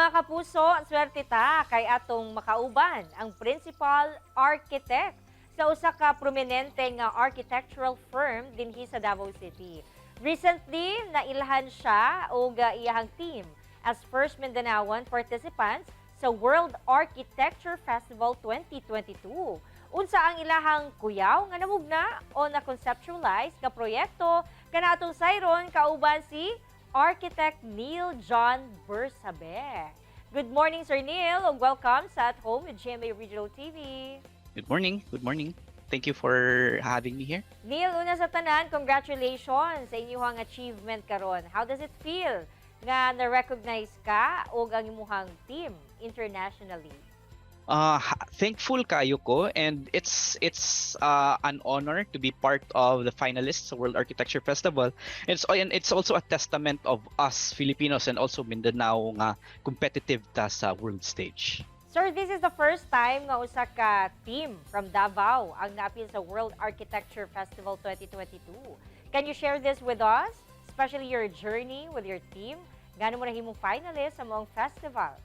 mga kapuso, swerte ta kay atong makauban ang principal architect sa usa ka prominente nga architectural firm dinhi sa Davao City. Recently, nailhan siya og iyahang team as first Mindanaoan participants sa World Architecture Festival 2022. Unsa ang ilahang kuyaw nga namugna o na-conceptualize nga proyekto kanatong sayron kauban si Architect Neil John Bersabe. Good morning, Sir Neil, and welcome sa At Home with GMA Regional TV. Good morning. Good morning. Thank you for having me here. Neil, una sa tanan, congratulations sa inyong achievement karon. How does it feel nga na-recognize ka o ang imuhang team internationally? Thankful kayo ko, and it's an honor to be part of the finalists sa World Architecture Festival. It's also a testament of us Filipinos and also Mindanao nga competitive ta sa world stage. Sir, this is the first time nga usa ka team from Davao ang naapil sa World Architecture Festival 2022. Can you share this with us, especially your journey with your team? Gano mo na himong finalist sa mong festival?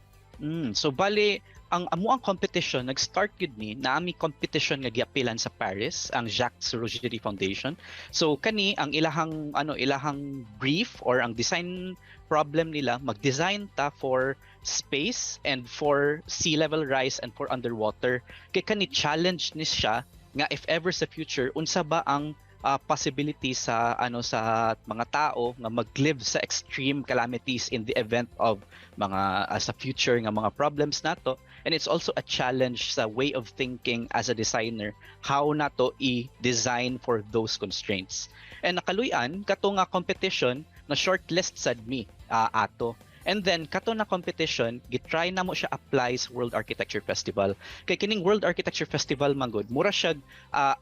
So bali ang amuang competition nag-start gid ni naami competition nga giapilan sa Paris ang Jacques Rougerie Foundation. So kani ang ilahang brief or ang design problem nila mag-design ta for space and for sea level rise and for underwater. Kay kani challenge ni siya nga if ever sa future unsa ba ang possibility sa sa mga tao nga mag-live sa extreme calamities in the event of mga sa future nga mga problems nato, and it's also a challenge sa way of thinking as a designer how nato i-design for those constraints. And nakaluyan kato nga competition na shortlist sad mi ato. And then, kato na competition, gitry na mo siya apply sa World Architecture Festival. Kay kining World Architecture Festival, manggod, mura siya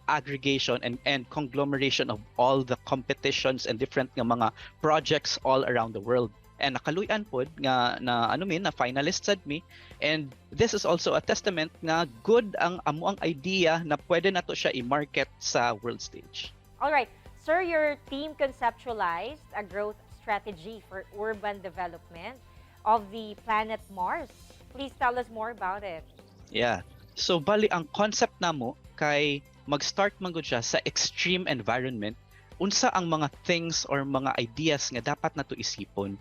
aggregation and conglomeration of all the competitions and different nga mga projects all around the world. And nakaluyan pod nga na finalist sad mi. And this is also a testament nga good ang amuang idea na pwede nato siya i-market sa world stage. All right. Sir, your team conceptualized a growth strategy for urban development of the planet Mars. Please tell us more about it. Yeah. So bali ang concept namo kay mag-start man gud siya sa extreme environment. Unsa ang mga things or mga ideas nga dapat nato isipon.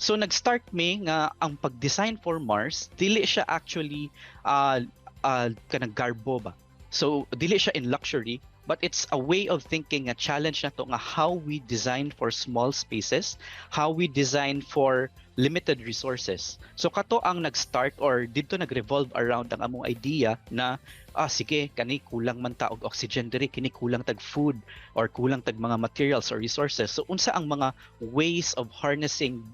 So nag-start mi nga ang pag-design for Mars dili siya actually kanang garbo ba. So dili siya in luxury, but it's a way of thinking, a challenge na to nga how we design for small spaces, how we design for limited resources. So kato ang nag-start or dito nag-revolve around ang among idea na sige kani kulang man ta og oxygen diri, kini kulang tag food or kulang tag mga materials or resources. So unsa ang mga ways of harnessing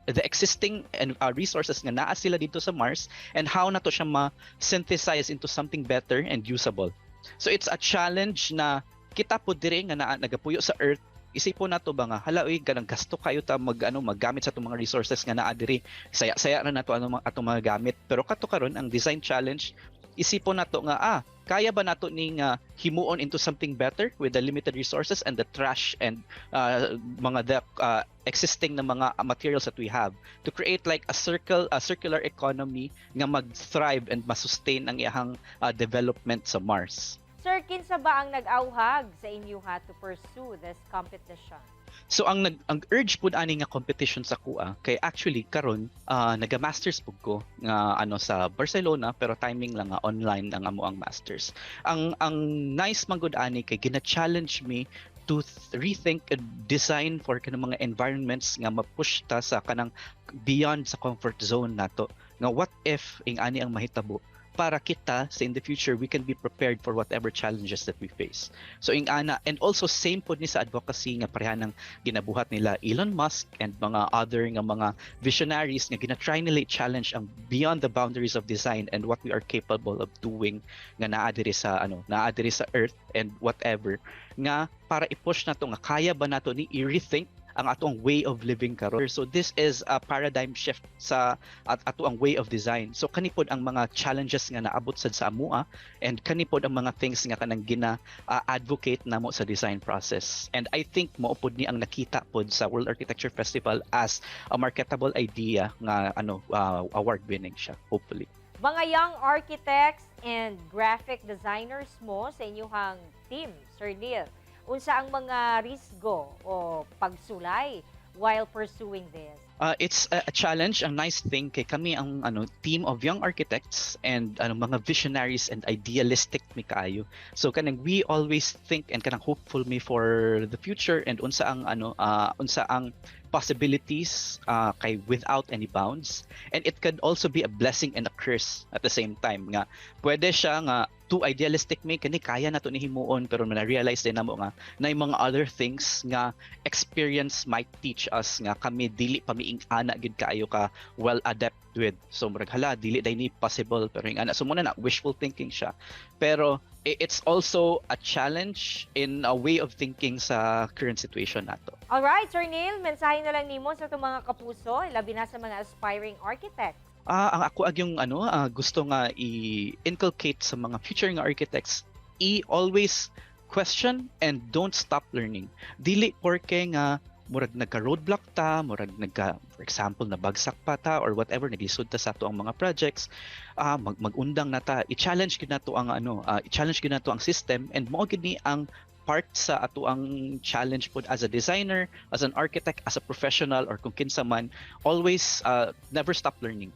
the existing and resources nga naa sila dito sa Mars, and how nato siya ma-synthesize into something better and usable. So it's a challenge na kita po dire nga nagapuyo sa Earth. Isipon nato ba nga hala uy ganang gasto kayo ta maggamit sa atong mga resources nga naa diri. Saya ra nato atong mga gamit. Pero kato karon ang design challenge, isipon nato nga kaya ba nato ning himuon into something better with the limited resources and the trash and mga existing na mga materials that we have to create like a circular economy nga mag-thrive and ma-sustain ang iyang development sa Mars. Sir, kinsa ba ang nag-auhag sa inyo to pursue this competition? So ang urge pud ani nga competition sa kuha kay actually karon naga-masters pud ko nga sa Barcelona, pero timing lang nga online ang amo ang masters. Ang nice man gud ani kay gina-challenge me to rethink and design for kanang mga environments nga ma-push ta sa kanang beyond sa comfort zone nato. Nga what if ing ani ang mahitabo para kita sa in the future we can be prepared for whatever challenges that we face. So ing ana, and also same pod ni sa advocacy nga pareha ng ginabuhat nila Elon Musk and mga other nga mga visionaries nga gina-try nila i-challenge ang beyond the boundaries of design and what we are capable of doing nga naa diri sa Earth and whatever nga para i-push nato nga kaya ba nato ni i-rethink ang atong way of living karon. So this is a paradigm shift sa ato ang way of design. So kanipod ang mga challenges nga naabot sad sa amua, and kanipod ang mga things nga kanang advocate namo sa design process. And I think maupod ni ang nakita pod sa World Architecture Festival as a marketable idea nga award winning siya, hopefully. Mga young architects and graphic designers mo sa inyong team, Sir Neil, unsa ang mga risgo o pagsulay while pursuing this? It's a challenge. Ang nice thing kay kami ang team of young architects and mga visionaries and idealistic mi kaayo. So kanang we always think and kanang hopeful mi for the future, and unsa ang possibilities kay without any bounds. And it could also be a blessing and a curse at the same time nga pwede siya nga too idealistic mi kani kaya nato ni himuon, pero na-realize din namo nga na yung mga other things nga experience might teach us nga kami dili pa miing ana gid kaayo ka well adept with. So murag hala dili day ni possible, pero yung ana so muna na wishful thinking siya. Pero it's also a challenge in a way of thinking sa current situation nato. Alright, Sir Neil, mensahe na lang nimo sa itong mga kapuso, labi na sa mga aspiring architects. Ang ako yung gusto nga i-inculcate sa mga future nga architects, always question and don't stop learning. Dili porke nga murag nagka-roadblock ta, murag for example, nabagsak pa ta or whatever, naglisod ta sa ato ang mga projects, mag-undang na ta, i-challenge gyud nato ang i-challenge gyud nato ang system, and mao gid ni ang part sa ato ang challenge pod as a designer, as an architect, as a professional, or kung kinsa man, always never stop learning.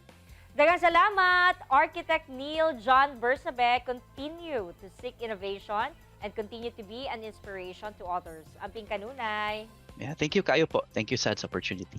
Daghang salamat, Architect Neil John Bersabe. Continue to seek innovation and continue to be an inspiration to others. Amping kanunay. Yeah, thank you kayo po. Thank you sa opportunity.